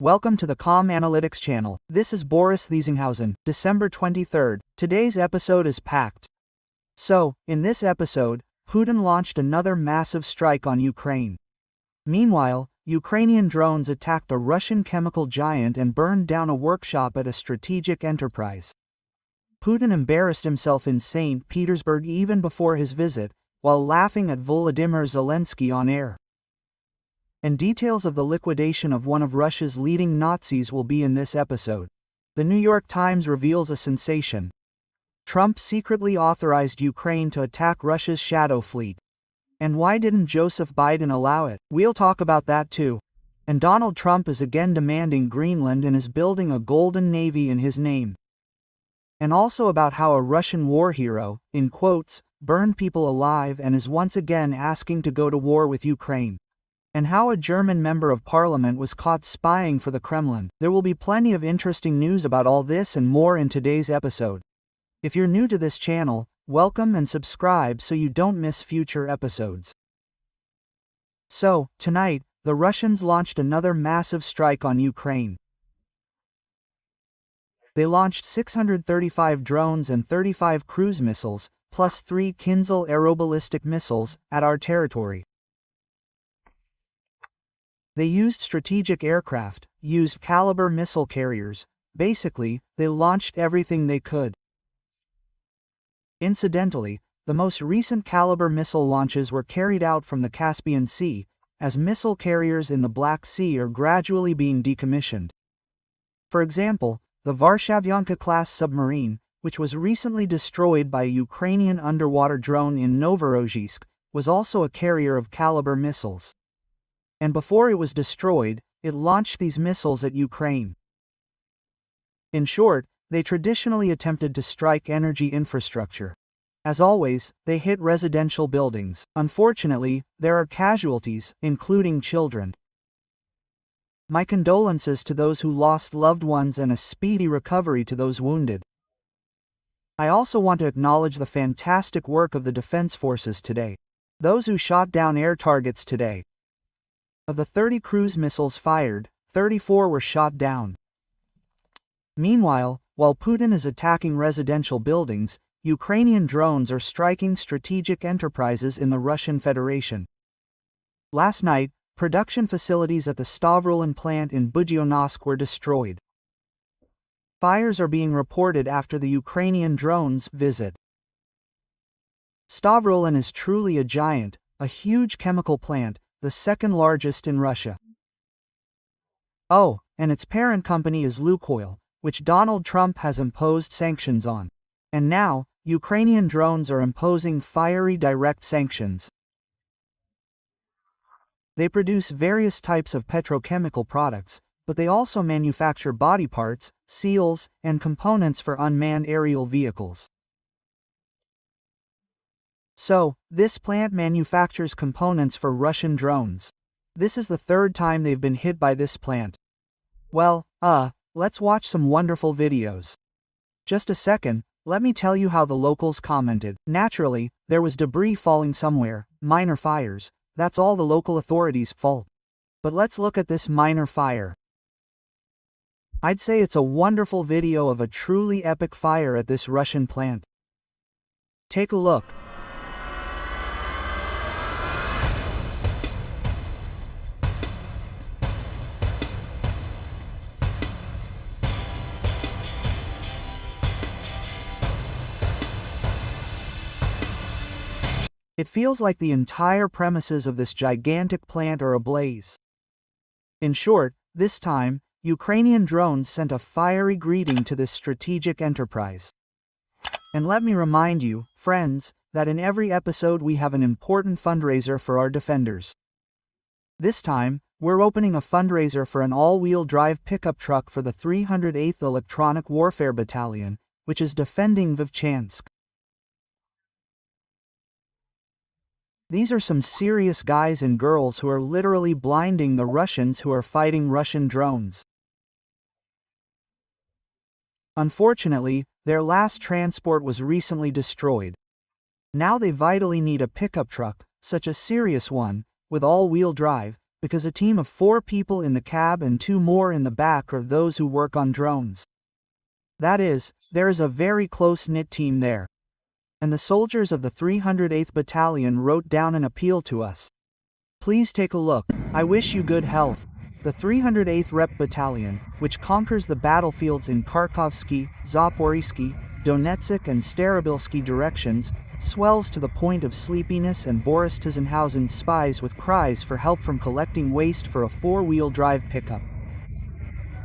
Welcome to the Com Analytics channel. This is Boris Thiesinghausen, December 23rd. Today's episode is packed. So, in this episode, Putin launched another massive strike on Ukraine. Meanwhile, Ukrainian drones attacked a Russian chemical giant and burned down a workshop at a strategic enterprise. Putin embarrassed himself in St. Petersburg even before his visit, while laughing at Volodymyr Zelensky on air. And details of the liquidation of one of Russia's leading Nazis will be in this episode. The New York Times reveals a sensation. Trump secretly authorized Ukraine to attack Russia's shadow fleet. And why didn't Joseph Biden allow it? We'll talk about that too. And Donald Trump is again demanding Greenland and is building a golden navy in his name. And also about how a Russian war hero, in quotes, burned people alive and is once again asking to go to war with Ukraine. And how a German member of parliament was caught spying for the Kremlin. There will be plenty of interesting news about all this and more in today's episode. If you're new to this channel, welcome and subscribe so you don't miss future episodes. So, tonight, the Russians launched another massive strike on Ukraine. They launched 635 drones and 35 cruise missiles, plus 3 Kinzhal aeroballistic missiles, at our territory. They used strategic aircraft, used Caliber missile carriers. Basically, they launched everything they could. Incidentally, the most recent Caliber missile launches were carried out from the Caspian Sea, as missile carriers in the Black Sea are gradually being decommissioned. For example, the Varshavyanka-class submarine, which was recently destroyed by a Ukrainian underwater drone in Novorossiysk, was also a carrier of Caliber missiles. And before it was destroyed, it launched these missiles at Ukraine. In short, they traditionally attempted to strike energy infrastructure. As always, they hit residential buildings. Unfortunately, there are casualties, including children. My condolences to those who lost loved ones and a speedy recovery to those wounded. I also want to acknowledge the fantastic work of the Defense Forces today. Those who shot down air targets today. Of the 30 cruise missiles fired, 34 were shot down. Meanwhile, while Putin is attacking residential buildings, Ukrainian drones are striking strategic enterprises in the Russian Federation. Last night, production facilities at the Stavrolen plant in Budyonnovsk were destroyed. Fires are being reported after the Ukrainian drones' visit. Stavrolen is truly a giant, a huge chemical plant, the second largest in Russia. Oh, and its parent company is Lukoil, which Donald Trump has imposed sanctions on. And now, Ukrainian drones are imposing fiery direct sanctions. They produce various types of petrochemical products, but they also manufacture body parts, seals, and components for unmanned aerial vehicles. So, this plant manufactures components for Russian drones. This is the third time they've been hit by this plant. Well, let's watch some wonderful videos. Just a second, let me tell you how the locals commented. Naturally, there was debris falling somewhere, minor fires, that's all the local authorities' fault. But let's look at this minor fire. I'd say it's a wonderful video of a truly epic fire at this Russian plant. Take a look. It feels like the entire premises of this gigantic plant are ablaze. In short, this time, Ukrainian drones sent a fiery greeting to this strategic enterprise. And let me remind you, friends, that in every episode we have an important fundraiser for our defenders. This time, we're opening a fundraiser for an all-wheel drive pickup truck for the 308th Electronic Warfare Battalion, which is defending Vovchansk. These are some serious guys and girls who are literally blinding the Russians who are fighting Russian drones. Unfortunately, their last transport was recently destroyed. Now they vitally need a pickup truck, such a serious one, with all-wheel drive, because a team of 4 people in the cab and 2 more in the back are those who work on drones. That is, there is a very close-knit team there. And the soldiers of the 308th Battalion wrote down an appeal to us. Please take a look. I wish you good health. The 308th Rep Battalion, which conquers the battlefields in Kharkovsky, Zaporizhsky, Donetsk and Starobilsky directions, swells to the point of sleepiness, and Boris Tyzenhausen spies with cries for help from collecting waste for a 4-wheel drive pickup.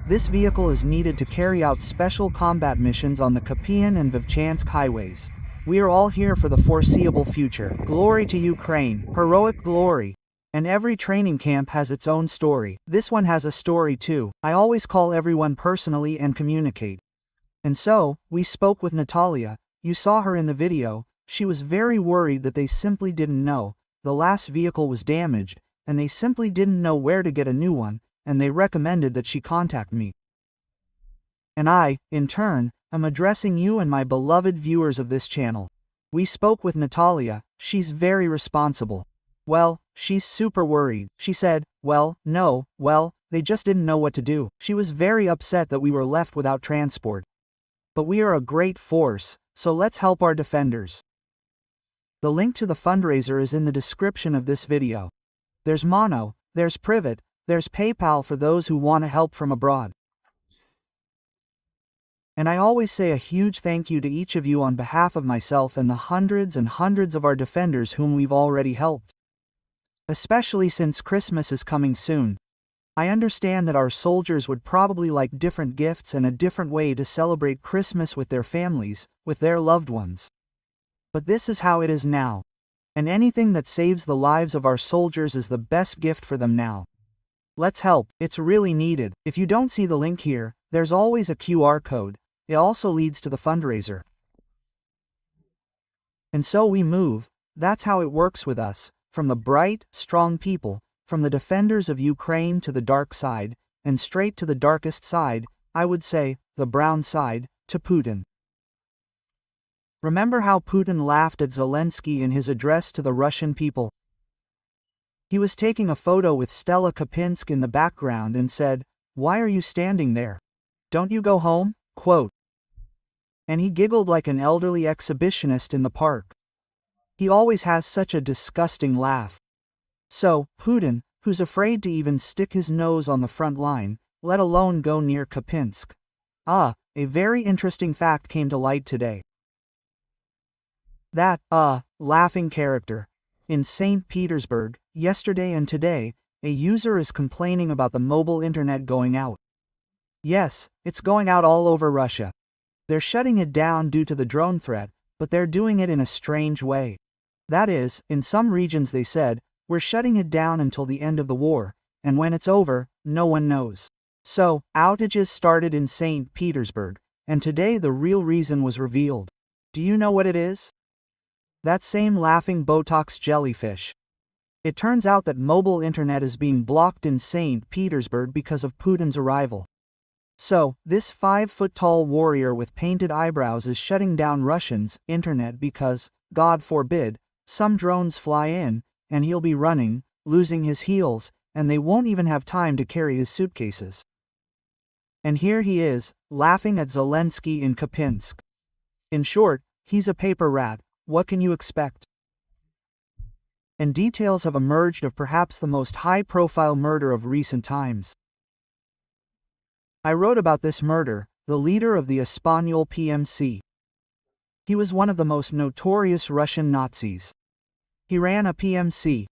This vehicle is needed to carry out special combat missions on the Kupian and Vovchansk highways. We are all here for the foreseeable future. Glory to Ukraine, heroic glory. And every training camp has its own story. This one has a story too. I always call everyone personally and communicate. And so, we spoke with Natalia. You saw her in the video. She was very worried that they simply didn't know. The last vehicle was damaged, and they simply didn't know where to get a new one, and they recommended that she contact me. And I, in turn, am addressing you and my beloved viewers of this channel. We spoke with Natalia. She's very responsible. Well, she's super worried. She said, they just didn't know what to do. She was very upset that we were left without transport. But we are a great force, so let's help our defenders. The link to the fundraiser is in the description of this video. There's Mono, there's Privat, there's PayPal for those who want to help from abroad. And I always say a huge thank you to each of you on behalf of myself and the hundreds and hundreds of our defenders whom we've already helped. Especially since Christmas is coming soon. I understand that our soldiers would probably like different gifts and a different way to celebrate Christmas with their families, with their loved ones. But this is how it is now. And anything that saves the lives of our soldiers is the best gift for them now. Let's help, it's really needed. If you don't see the link here, there's always a QR code. It also leads to the fundraiser. And so we move. That's how it works with us. From the bright, strong people, from the defenders of Ukraine to the dark side, and straight to the darkest side, I would say, the brown side, to Putin. Remember how Putin laughed at Zelensky in his address to the Russian people? He was taking a photo with Stella Kapinsk in the background and said, "Why are you standing there? Don't you go home?" Quote. And he giggled like an elderly exhibitionist in the park. He always has such a disgusting laugh. So, Putin, who's afraid to even stick his nose on the front line, let alone go near Kapinsk. A very interesting fact came to light today. That, laughing character. In St. Petersburg, yesterday and today, a user is complaining about the mobile internet going out. Yes, it's going out all over Russia. They're shutting it down due to the drone threat, but they're doing it in a strange way. That is, in some regions they said, we're shutting it down until the end of the war, and when it's over, no one knows. So, outages started in St. Petersburg, and today the real reason was revealed. Do you know what it is? That same laughing Botox jellyfish. It turns out that mobile internet is being blocked in St. Petersburg because of Putin's arrival. So, this 5-foot-tall warrior with painted eyebrows is shutting down Russians' internet because, God forbid, some drones fly in, and he'll be running, losing his heels, and they won't even have time to carry his suitcases. And here he is, laughing at Zelensky in Kapinsk. In short, he's a paper rat. What can you expect? And details have emerged of perhaps the most high-profile murder of recent times. I wrote about this murder, the leader of the Espanyol PMC. He was one of the most notorious Russian Nazis. He ran a PMC.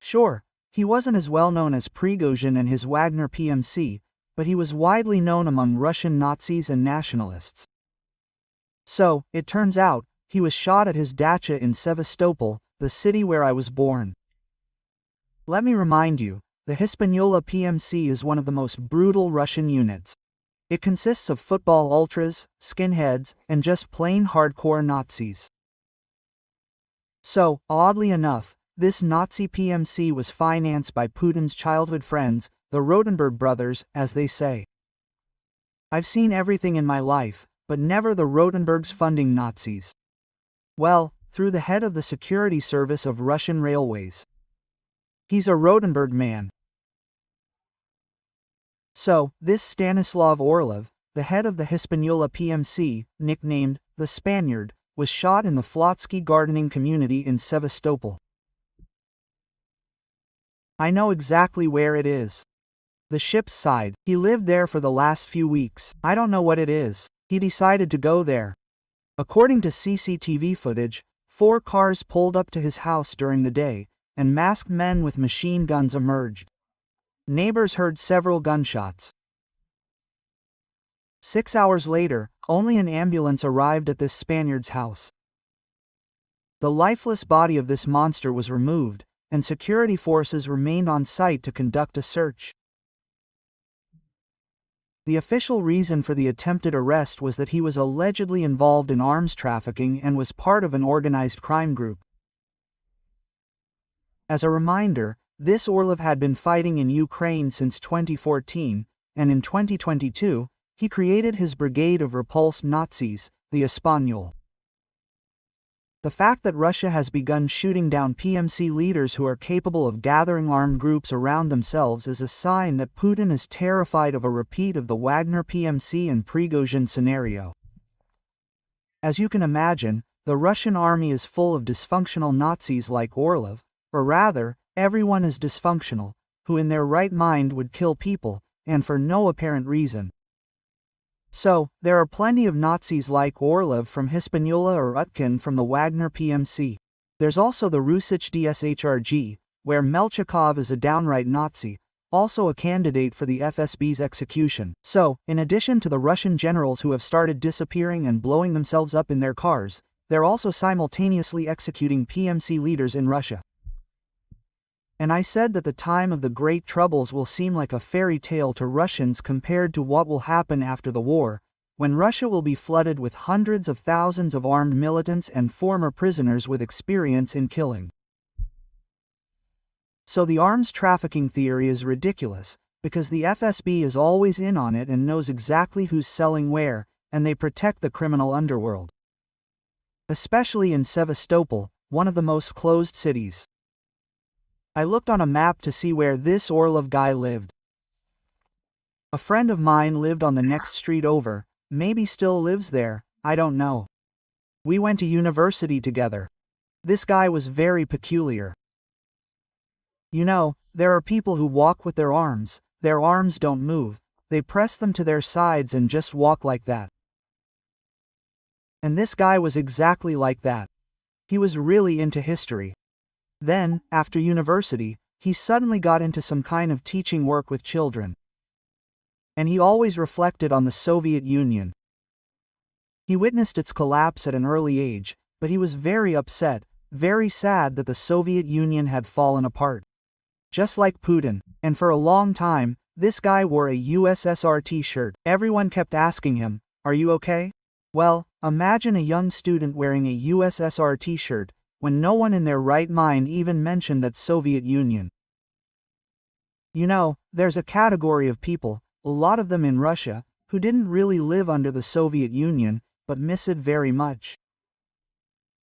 Sure, he wasn't as well known as Prigozhin and his Wagner PMC, but he was widely known among Russian Nazis and nationalists. So, it turns out, he was shot at his dacha in Sevastopol, the city where I was born. Let me remind you, the Hispaniola PMC is one of the most brutal Russian units. It consists of football ultras, skinheads, and just plain hardcore Nazis. So, oddly enough, this Nazi PMC was financed by Putin's childhood friends, the Rotenberg brothers, as they say. I've seen everything in my life, but never the Rotenbergs funding Nazis. Well, through the head of the security service of Russian railways. He's a Rotenburg man. So, this Stanislav Orlov, the head of the Hispaniola PMC, nicknamed the Spaniard, was shot in the Flotsky gardening community in Sevastopol. I know exactly where it is. The ship's side. He lived there for the last few weeks. I don't know what it is. He decided to go there. According to CCTV footage, 4 cars pulled up to his house during the day, and masked men with machine guns emerged. Neighbors heard several gunshots. 6 hours later, only an ambulance arrived at this Spaniard's house. The lifeless body of this monster was removed, and security forces remained on site to conduct a search. The official reason for the attempted arrest was that he was allegedly involved in arms trafficking and was part of an organized crime group. As a reminder, this Orlov had been fighting in Ukraine since 2014, and in 2022, he created his Brigade of Repulsed Nazis, the Español. The fact that Russia has begun shooting down PMC leaders who are capable of gathering armed groups around themselves is a sign that Putin is terrified of a repeat of the Wagner PMC and Prigozhin scenario. As you can imagine, the Russian army is full of dysfunctional Nazis like Orlov, or rather, everyone is dysfunctional, who in their right mind would kill people, and for no apparent reason. So, there are plenty of Nazis like Orlov from Hispaniola or Utkin from the Wagner PMC. There's also the Rusich DSHRG, where Melchikov is a downright Nazi, also a candidate for the FSB's execution. So, in addition to the Russian generals who have started disappearing and blowing themselves up in their cars, they're also simultaneously executing PMC leaders in Russia. And I said that the time of the Great Troubles will seem like a fairy tale to Russians compared to what will happen after the war, when Russia will be flooded with hundreds of thousands of armed militants and former prisoners with experience in killing. So the arms trafficking theory is ridiculous, because the FSB is always in on it and knows exactly who's selling where, and they protect the criminal underworld. Especially in Sevastopol, one of the most closed cities. I looked on a map to see where this Orlov guy lived. A friend of mine lived on the next street over, maybe still lives there, I don't know. We went to university together. This guy was very peculiar. You know, there are people who walk with their arms don't move, they press them to their sides and just walk like that. And this guy was exactly like that. He was really into history. Then, after university, he suddenly got into some kind of teaching work with children. And he always reflected on the Soviet Union. He witnessed its collapse at an early age, but he was very upset, very sad that the Soviet Union had fallen apart. Just like Putin, and for a long time, this guy wore a USSR t-shirt. Everyone kept asking him, "Are you okay?" Well, imagine a young student wearing a USSR t-shirt, when no one in their right mind even mentioned that Soviet Union. You know, there's a category of people, a lot of them in Russia, who didn't really live under the Soviet Union, but miss it very much.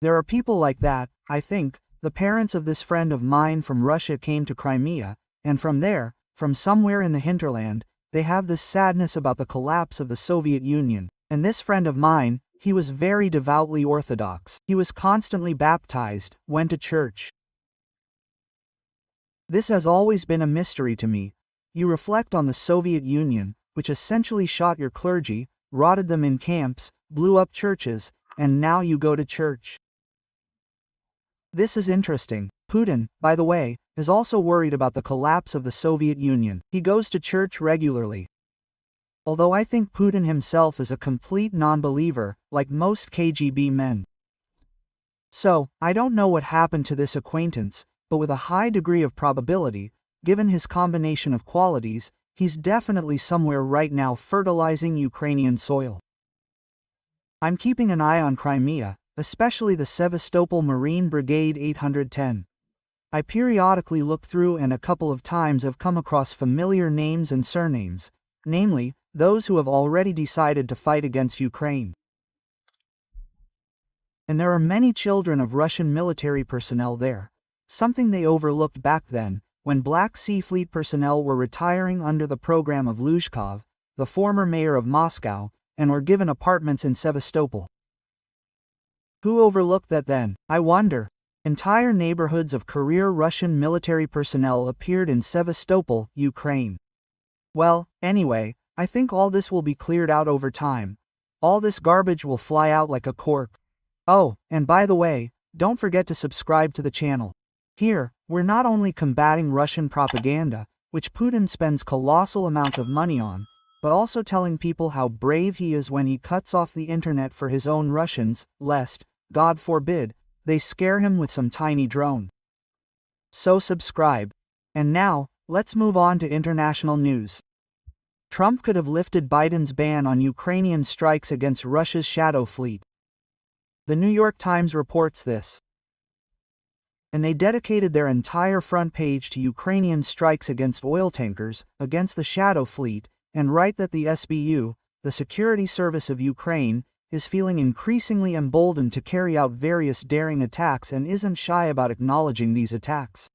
There are people like that, I think. The parents of this friend of mine from Russia came to Crimea, and from there, from somewhere in the hinterland, they have this sadness about the collapse of the Soviet Union. And this friend of mine, he was very devoutly Orthodox. He was constantly baptized, went to church. This has always been a mystery to me. You reflect on the Soviet Union, which essentially shot your clergy, rotted them in camps, blew up churches, and now you go to church. This is interesting. Putin, by the way, is also worried about the collapse of the Soviet Union. He goes to church regularly. Although I think Putin himself is a complete non-believer, like most KGB men. So, I don't know what happened to this acquaintance, but with a high degree of probability, given his combination of qualities, he's definitely somewhere right now fertilizing Ukrainian soil. I'm keeping an eye on Crimea, especially the Sevastopol Marine Brigade 810. I periodically look through and a couple of times have come across familiar names and surnames, namely, those who have already decided to fight against Ukraine. And there are many children of Russian military personnel there, something they overlooked back then, when Black Sea Fleet personnel were retiring under the program of Luzhkov, the former mayor of Moscow, and were given apartments in Sevastopol. Who overlooked that then, I wonder? Entire neighborhoods of career Russian military personnel appeared in Sevastopol, Ukraine. Well, anyway, I think all this will be cleared out over time. All this garbage will fly out like a cork. Oh, and by the way, don't forget to subscribe to the channel. Here, we're not only combating Russian propaganda, which Putin spends colossal amounts of money on, but also telling people how brave he is when he cuts off the internet for his own Russians, lest, God forbid, they scare him with some tiny drone. So subscribe. And now, let's move on to international news. Trump could have lifted Biden's ban on Ukrainian strikes against Russia's shadow fleet. The New York Times reports this. And they dedicated their entire front page to Ukrainian strikes against oil tankers, against the shadow fleet, and write that the SBU, the Security Service of Ukraine, is feeling increasingly emboldened to carry out various daring attacks and isn't shy about acknowledging these attacks.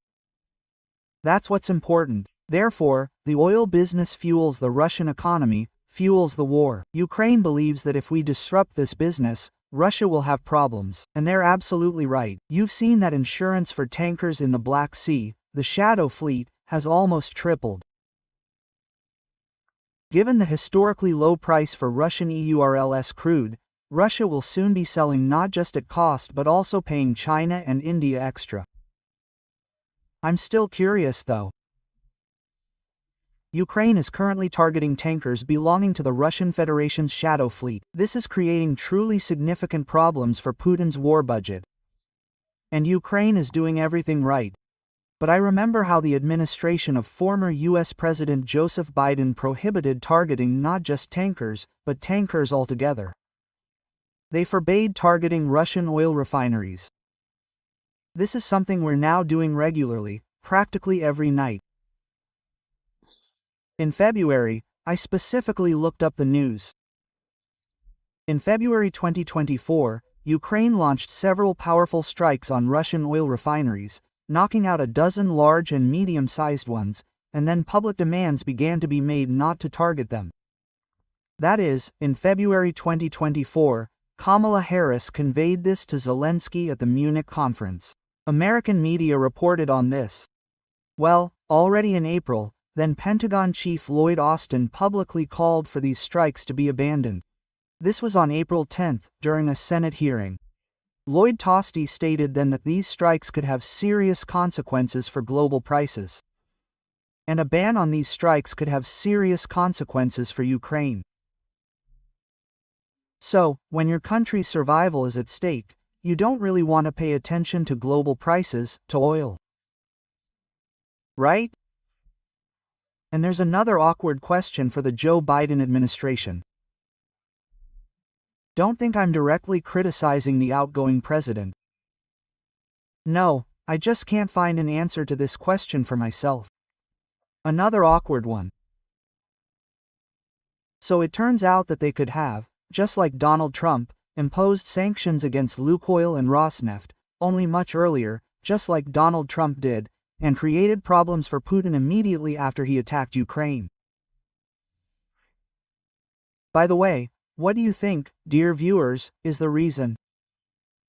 That's what's important. Therefore, the oil business fuels the Russian economy, fuels the war. Ukraine believes that if we disrupt this business, Russia will have problems, and they're absolutely right. You've seen that insurance for tankers in the Black Sea, the shadow fleet, has almost tripled. Given the historically low price for Russian EURLS crude, Russia will soon be selling not just at cost but also paying China and India extra. I'm still curious though. Ukraine is currently targeting tankers belonging to the Russian Federation's shadow fleet. This is creating truly significant problems for Putin's war budget. And Ukraine is doing everything right. But I remember how the administration of former US President Joseph Biden prohibited targeting not just tankers, but tankers altogether. They forbade targeting Russian oil refineries. This is something we're now doing regularly, practically every night. In February, I specifically looked up the news. In February 2024, Ukraine launched several powerful strikes on Russian oil refineries, knocking out a dozen large and medium-sized ones, and then public demands began to be made not to target them. That is, in February 2024, Kamala Harris conveyed this to Zelensky at the Munich conference. American media reported on this. Well, already in April, then Pentagon Chief Lloyd Austin publicly called for these strikes to be abandoned. This was on April 10, during a Senate hearing. Lloyd Austin stated then that these strikes could have serious consequences for global prices. And a ban on these strikes could have serious consequences for Ukraine. So, when your country's survival is at stake, you don't really want to pay attention to global prices, to oil. Right? And there's another awkward question for the Joe Biden administration. Don't think I'm directly criticizing the outgoing president. No, I just can't find an answer to this question for myself. Another awkward one. So it turns out that they could have, just like Donald Trump, imposed sanctions against Lukoil and Rosneft, only much earlier, just like Donald Trump did, and created problems for Putin immediately after he attacked Ukraine. By the way, what do you think, dear viewers, is the reason?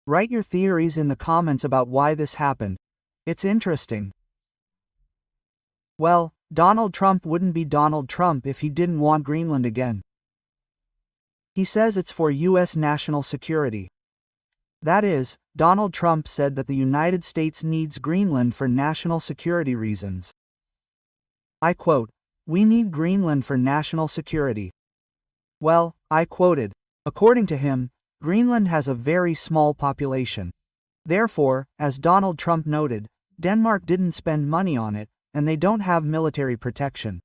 Write your theories in the comments about why this happened. It's interesting. Well, Donald Trump wouldn't be Donald Trump if he didn't want Greenland again. He says it's for U.S. national security. That is, Donald Trump said that the United States needs Greenland for national security reasons. I quote, "We need Greenland for national security." Well, I quoted, according to him, Greenland has a very small population. Therefore, as Donald Trump noted, Denmark didn't spend money on it, and they don't have military protection.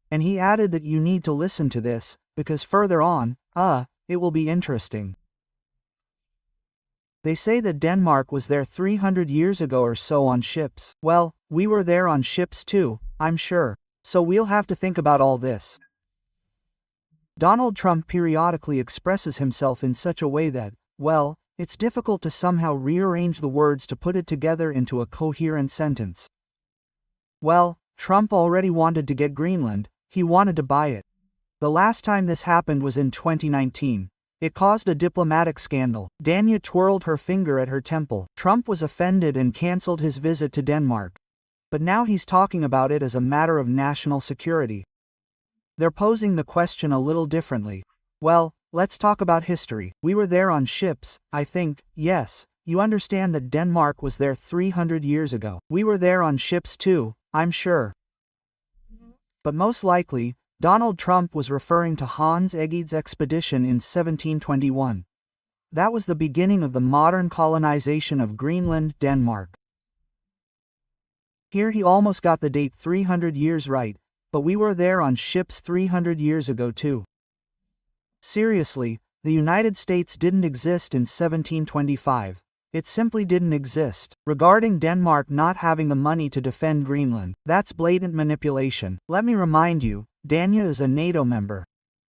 And he added that you need to listen to this, because further on, it will be interesting. They say that Denmark was there 300 years ago or so on ships. Well, we were there on ships too, I'm sure. So we'll have to think about all this. Donald Trump periodically expresses himself in such a way that, well, it's difficult to somehow rearrange the words to put it together into a coherent sentence. Well, Trump already wanted to get Greenland, he wanted to buy it. The last time this happened was in 2019. It caused a diplomatic scandal. Danya twirled her finger at her temple. Trump was offended and cancelled his visit to Denmark. But now he's talking about it as a matter of national security. They're posing the question a little differently. Well, let's talk about history. We were there on ships, I think, yes. You understand that Denmark was there 300 years ago. We were there on ships too, I'm sure. But most likely, Donald Trump was referring to Hans Eged's expedition in 1721. That was the beginning of the modern colonization of Greenland, Denmark. Here he almost got the date 300 years right, but we were there on ships 300 years ago too. Seriously, the United States didn't exist in 1725. It simply didn't exist. Regarding Denmark not having the money to defend Greenland, that's blatant manipulation. Let me remind you, Danya is a NATO member.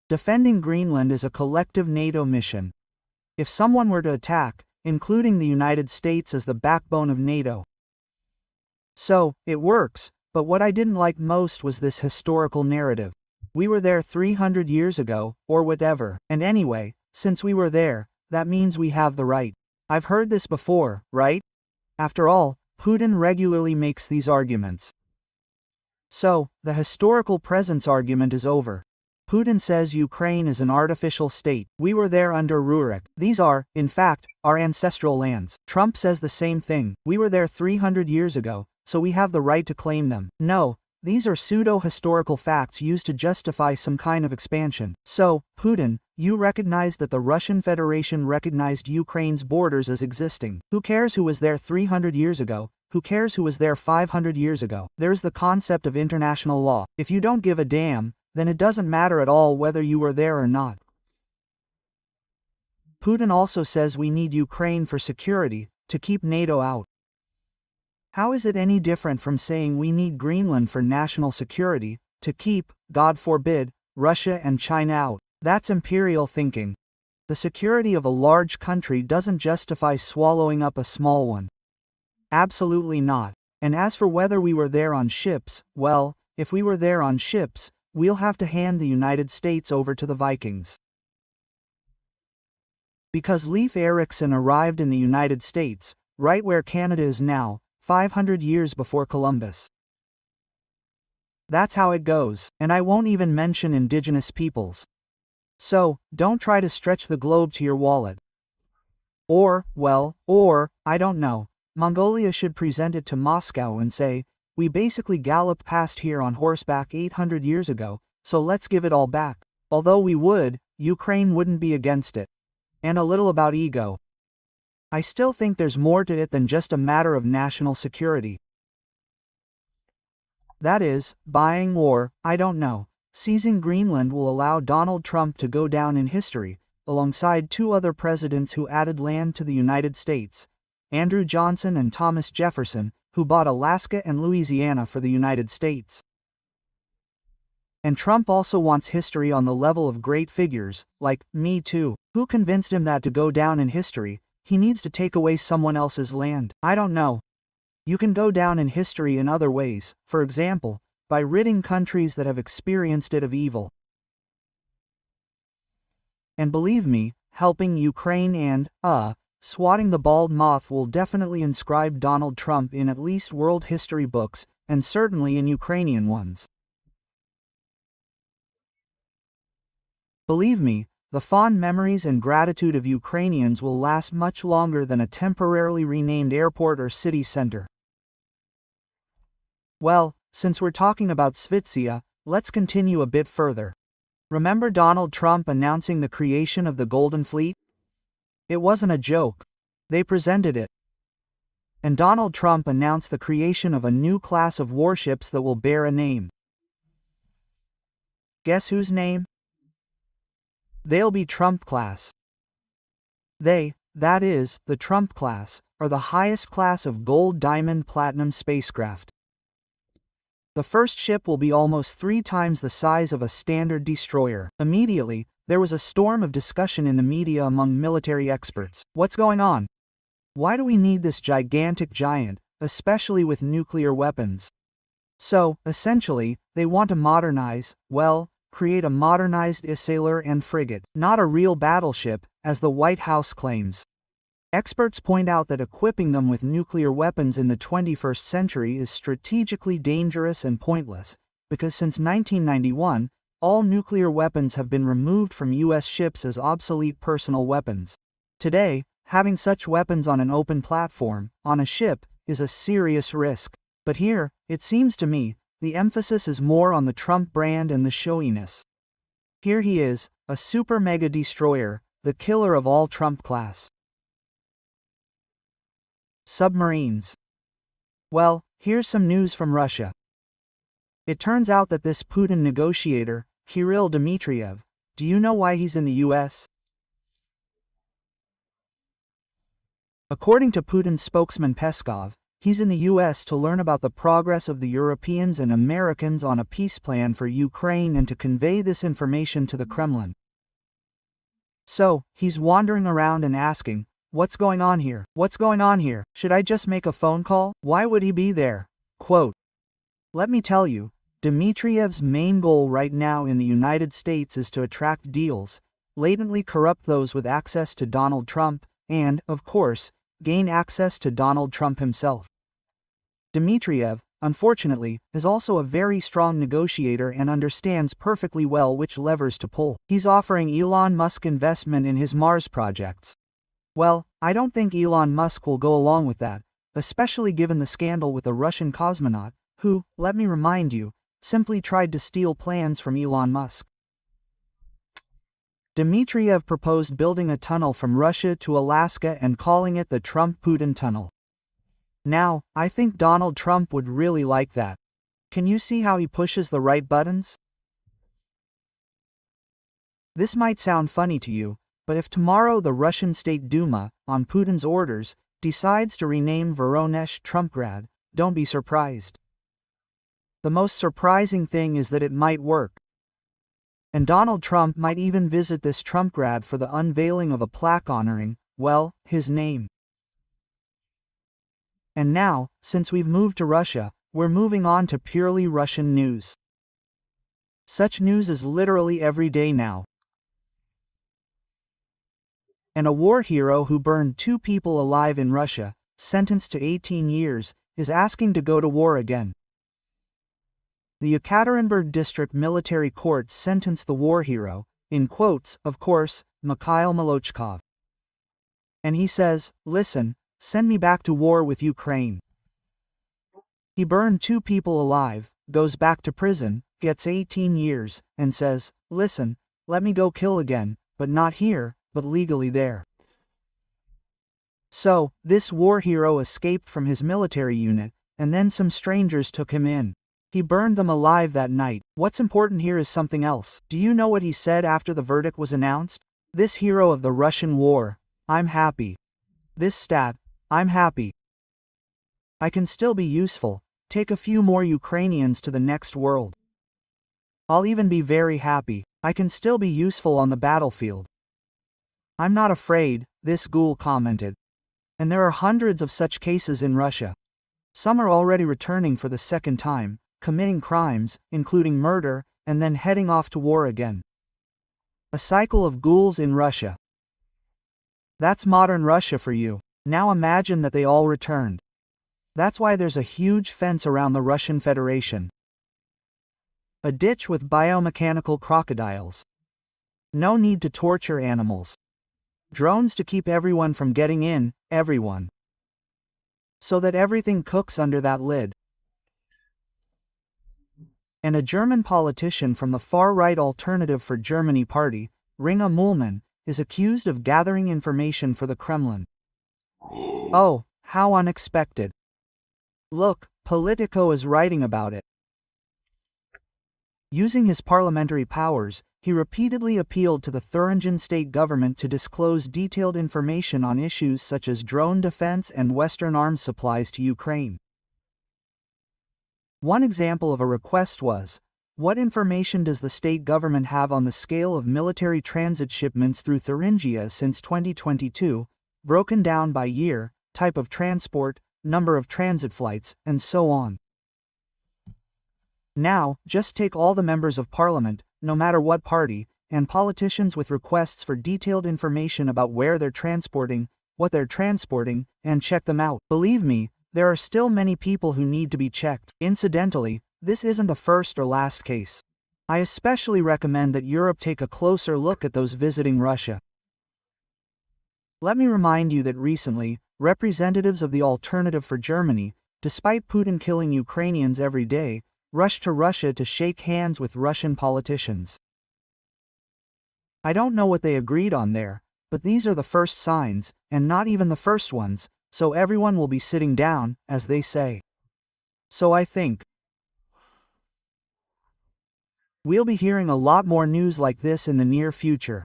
Defending Greenland is a collective NATO mission. If someone were to attack, including the United States as the backbone of NATO. So, it works, but what I didn't like most was this historical narrative. We were there 300 years ago, or whatever, and anyway, since we were there, that means we have the right. I've heard this before, right? After all, Putin regularly makes these arguments. So, the historical presence argument is over. Putin says Ukraine is an artificial state. We were there under Rurik. These are, in fact, our ancestral lands. Trump says the same thing. We were there 300 years ago, so we have the right to claim them. No, these are pseudo-historical facts used to justify some kind of expansion. So, Putin, you recognize that the Russian Federation recognized Ukraine's borders as existing. Who cares who was there 300 years ago? Who cares who was there 500 years ago? There's the concept of international law. If you don't give a damn, then it doesn't matter at all whether you were there or not. Putin also says we need Ukraine for security, to keep NATO out. How is it any different from saying we need Greenland for national security, to keep, God forbid, Russia and China out? That's imperial thinking. The security of a large country doesn't justify swallowing up a small one. Absolutely not. And as for whether we were there on ships, well, if we were there on ships, we'll have to hand the United States over to the Vikings. Because Leif Erikson arrived in the United States, right where Canada is now, 500 years before Columbus. That's how it goes, and I won't even mention indigenous peoples. So, don't try to stretch the globe to your wallet. Or, I don't know, Mongolia should present it to Moscow and say, we basically galloped past here on horseback 800 years ago, so let's give it all back. Although we would, Ukraine wouldn't be against it. And a little about ego. I still think there's more to it than just a matter of national security. That is, buying or, I don't know, seizing Greenland will allow Donald Trump to go down in history, alongside two other presidents who added land to the United States, Andrew Johnson and Thomas Jefferson, who bought Alaska and Louisiana for the United States. And Trump also wants history on the level of great figures, like Me Too. Who convinced him that to go down in history, he needs to take away someone else's land? I don't know. You can go down in history in other ways, for example, by ridding countries that have experienced it of evil. And believe me, helping Ukraine and, swatting the bald moth will definitely inscribe Donald Trump in at least world history books, and certainly in Ukrainian ones. Believe me, the fond memories and gratitude of Ukrainians will last much longer than a temporarily renamed airport or city center. Well, since we're talking about Svitsia, let's continue a bit further. Remember Donald Trump announcing the creation of the Golden Fleet? It wasn't a joke. They presented it. And Donald Trump announced the creation of a new class of warships that will bear a name. Guess whose name? They'll be Trump class. They, that is, the Trump class, are the highest class of gold, diamond, platinum spacecraft. The first ship will be almost 3 times the size of a standard destroyer. Immediately, there was a storm of discussion in the media among military experts. What's going on? Why do we need this gigantic giant, especially with nuclear weapons? So, essentially, they want to modernize, well, create a modernized sailor and frigate, not a real battleship, as the White House claims. Experts point out that equipping them with nuclear weapons in the 21st century is strategically dangerous and pointless, because since 1991, all nuclear weapons have been removed from U.S. ships as obsolete personal weapons. Today, having such weapons on an open platform, on a ship, is a serious risk. But here, it seems to me, the emphasis is more on the Trump brand and the showiness. Here he is, a super mega destroyer, the killer of all Trump class. Submarines. Well, here's some news from Russia. It turns out that this Putin negotiator, Kirill Dmitriev, do you know why he's in the US? According to Putin's spokesman Peskov, he's in the US to learn about the progress of the Europeans and Americans on a peace plan for Ukraine and to convey this information to the Kremlin. So, he's wandering around and asking, "What's going on here? What's going on here? Should I just make a phone call? Why would he be there?" Quote, "Let me tell you, Dmitriev's main goal right now in the United States is to attract deals, latently corrupt those with access to Donald Trump, and, of course, gain access to Donald Trump himself." Dmitriev, unfortunately, is also a very strong negotiator and understands perfectly well which levers to pull. He's offering Elon Musk investment in his Mars projects. Well, I don't think Elon Musk will go along with that, especially given the scandal with the Russian cosmonaut, who, let me remind you, simply tried to steal plans from Elon Musk. Dmitriev proposed building a tunnel from Russia to Alaska and calling it the Trump-Putin Tunnel. Now, I think Donald Trump would really like that. Can you see how he pushes the right buttons? This might sound funny to you, but if tomorrow the Russian State Duma, on Putin's orders, decides to rename Voronezh Trumpgrad, don't be surprised. The most surprising thing is that it might work. And Donald Trump might even visit this Trumpgrad for the unveiling of a plaque honoring, well, his name. And now, since we've moved to Russia, we're moving on to purely Russian news. Such news is literally every day now. And a war hero who burned 2 people alive in Russia, sentenced to 18 years, is asking to go to war again. The Ekaterinburg District Military Court sentenced the war hero, in quotes, of course, Mikhail Molochkov. And he says, "Listen, send me back to war with Ukraine." He burned 2 people alive, goes back to prison, gets 18 years, and says, "Listen, let me go kill again, but not here, but legally there." So, this war hero escaped from his military unit, and then some strangers took him in. He burned them alive that night. What's important here is something else. Do you know what he said after the verdict was announced? This hero of the Russian war, "I'm happy." This stat, "I'm happy. I can still be useful, take a few more Ukrainians to the next world. I'll even be very happy, I can still be useful on the battlefield. I'm not afraid," this ghoul commented. And there are hundreds of such cases in Russia. Some are already returning for the second time, committing crimes, including murder, and then heading off to war again. A cycle of ghouls in Russia. That's modern Russia for you. Now imagine that they all returned. That's why there's a huge fence around the Russian Federation. A ditch with biomechanical crocodiles. No need to torture animals. Drones to keep everyone from getting in, everyone. So that everything cooks under that lid. And a German politician from the far-right Alternative for Germany party, Ringa Mullmann, is accused of gathering information for the Kremlin. Oh, how unexpected. Look, Politico is writing about it. Using his parliamentary powers, he repeatedly appealed to the Thuringen state government to disclose detailed information on issues such as drone defense and Western arms supplies to Ukraine. One example of a request was, what information does the state government have on the scale of military transit shipments through Thuringia since 2022, broken down by year, type of transport, number of transit flights, and so on. Now, just take all the members of parliament, no matter what party, and politicians with requests for detailed information about where they're transporting, what they're transporting, and check them out. Believe me, there are still many people who need to be checked. Incidentally, this isn't the first or last case. I especially recommend that Europe take a closer look at those visiting Russia. Let me remind you that recently, representatives of the Alternative for Germany, despite Putin killing Ukrainians every day, rushed to Russia to shake hands with Russian politicians. I don't know what they agreed on there, but these are the first signs, and not even the first ones, so everyone will be sitting down, as they say. So I think we'll be hearing a lot more news like this in the near future.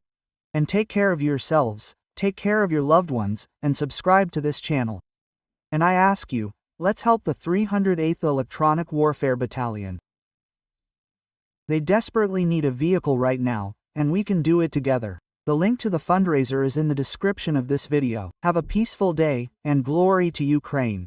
And take care of yourselves, take care of your loved ones, and subscribe to this channel. And I ask you, let's help the 308th Electronic Warfare Battalion. They desperately need a vehicle right now, and we can do it together. The link to the fundraiser is in the description of this video. Have a peaceful day, and glory to Ukraine.